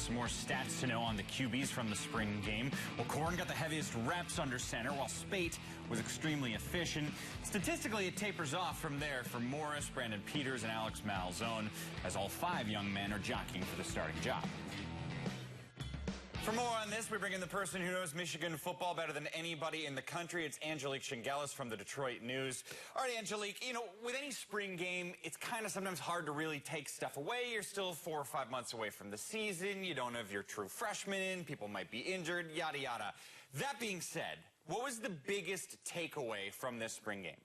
Some more stats to know on the QBs from the spring game. Well, Corn got the heaviest reps under center, while Spate was extremely efficient. Statistically, it tapers off from there for Morris, Brandon Peters, and Alex Malzone, as all 5 young men are jockeying for the starting job. For more on this, we bring in the person who knows Michigan football better than anybody in the country. It's Angelique Chengelis from the Detroit News. All right, Angelique, with any spring game, it's kind of sometimes hard to really take stuff away. You're still 4 or 5 months away from the season. You don't have your true freshmen in. People might be injured, yada, yada. That being said, what was the biggest takeaway from this spring game?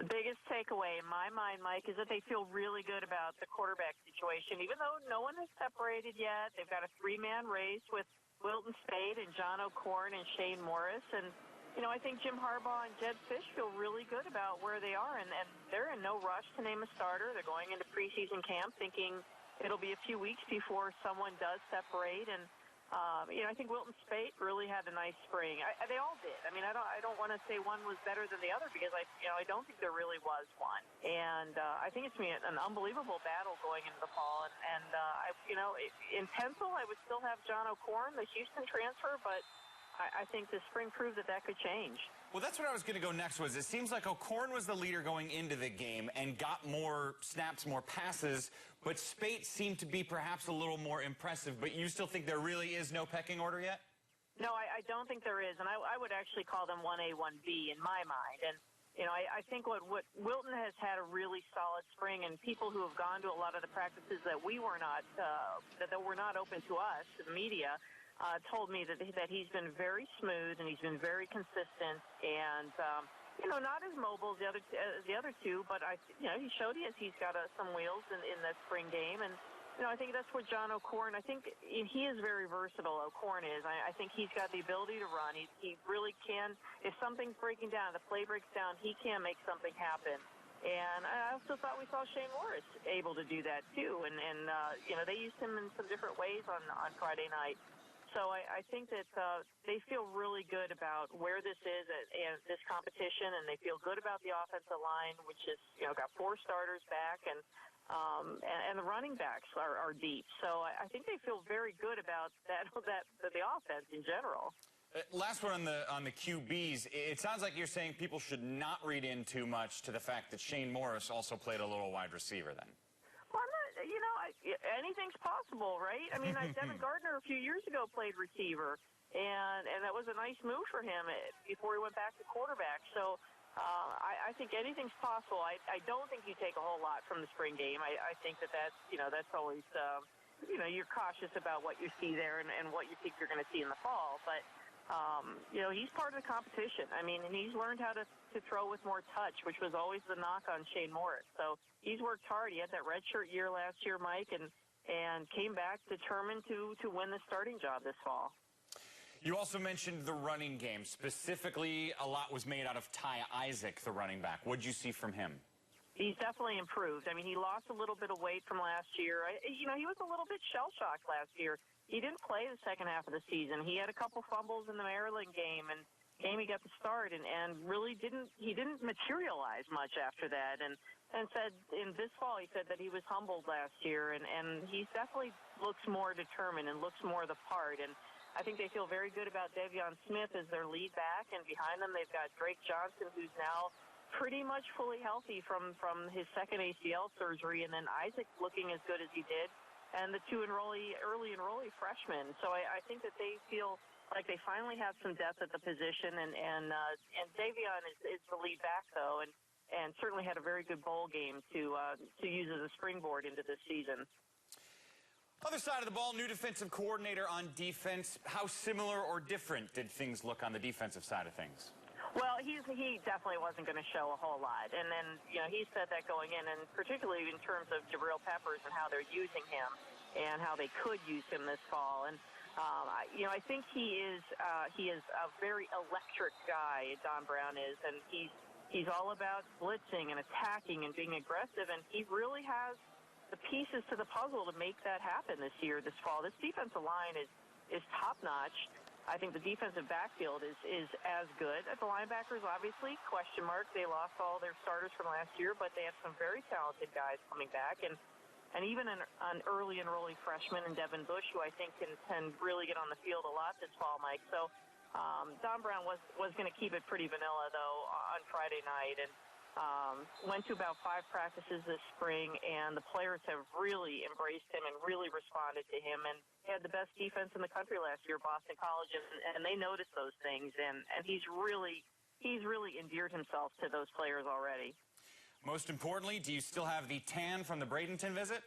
The biggest takeaway in my mind, Mike, is that they feel really good about the quarterback situation. Even though no one has separated yet, they've got a 3-man race with Wilton Spate and John O'Corn and Shane Morris. And, I think Jim Harbaugh and Jed Fish feel really good about where they are. And they're in no rush to name a starter. They're going into preseason camp thinking it'll be a few weeks before someone does separate. And I think Wilton Spate really had a nice spring. They all did. I mean, I don't want to say one was better than the other because I don't think there really was one. And I think it's going to be an unbelievable battle going into the fall. And in pencil, I would still have John O'Corn, the Houston transfer, but I think the spring proved that could change. Well, that's what I was going to go next was. It seems like O'Corn was the leader going into the game and got more snaps, more passes, but Spate seemed to be perhaps a little more impressive. But you still think there really is no pecking order yet? No, I don't think there is, and I would actually call them 1A, 1B in my mind. And, I think what Wilton has had a really solid spring, and people who have gone to a lot of the practices that we were not, that were not open to us, the media, told me that he's been very smooth and he's been very consistent and, not as mobile as the other two, but he showed he's got some wheels in that spring game. And, I think that's what John O'Corn, I think he is very versatile, O'Corn is. I think he's got the ability to run. He really can. If something's breaking down, the play breaks down, he can make something happen. And I also thought we saw Shane Morris able to do that too. And they used him in some different ways on Friday night. So I think that they feel really good about where this is and this competition, and they feel good about the offensive line, which is got 4 starters back, and the running backs are deep. So I think they feel very good about that the offense in general. Last one on the QBs. It sounds like you're saying people should not read in too much to the fact that Shane Morris also played a little wide receiver then. Well, anything's possible, right? I mean, Devin Gardner a few years ago played receiver, and that was a nice move for him before he went back to quarterback. So I think anything's possible. I don't think you take a whole lot from the spring game. I think that's always, you're cautious about what you see there and what you think you're going to see in the fall. But, he's part of the competition. I mean, and he's learned how to throw with more touch, which was always the knock on Shane Morris. So he's worked hard. He had that redshirt year last year, Mike, and came back determined to win the starting job this fall. You also mentioned the running game. Specifically, a lot was made out of Ty Isaac, the running back. What did you see from him? He's definitely improved. I mean, he lost a little bit of weight from last year. He was a little bit shell-shocked last year. He didn't play the second half of the season. He had a couple fumbles in the Maryland game, and he got the start, and really didn't materialize much after that. And said in this fall, he said that he was humbled last year, and he definitely looks more determined and looks more the part. And I think they feel very good about Devion Smith as their lead back, and behind them they've got Drake Johnson, who's now pretty much fully healthy from his second ACL surgery, and then Isaac looking as good as he did, and the 2 early enrollee freshmen. So I think that they feel like they finally have some depth at the position, and Devion is the lead back though, and certainly had a very good bowl game to use as a springboard into this season. Other side of the ball, new defensive coordinator on defense. How similar or different did things look on the defensive side of things? Well, he definitely wasn't going to show a whole lot. And then, he said that going in, and particularly in terms of Jabril Peppers and how they're using him and how they could use him this fall. And, I think he is a very electric guy, Don Brown is, and he's all about blitzing and attacking and being aggressive, and he really has the pieces to the puzzle to make that happen this fall. This defensive line is top-notch. I think the defensive backfield is as good. At the linebackers, obviously, question mark. They lost all their starters from last year, but they have some very talented guys coming back. And and even an early enrollee freshman in Devin Bush, who I think can really get on the field a lot this fall, Mike. So Don Brown was going to keep it pretty vanilla, though, on Friday night, and went to about 5 practices this spring, and the players have really embraced him and really responded to him. And he had the best defense in the country last year, Boston College, and they noticed those things, and he's really endeared himself to those players already. Most importantly, do you still have the tan from the Bradenton visit?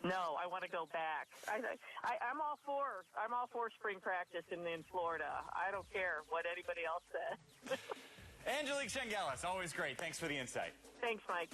No, I want to go back. I'm all for spring practice in Florida. I don't care what anybody else says. Angelique Chengelis, always great. Thanks for the insight. Thanks, Mike.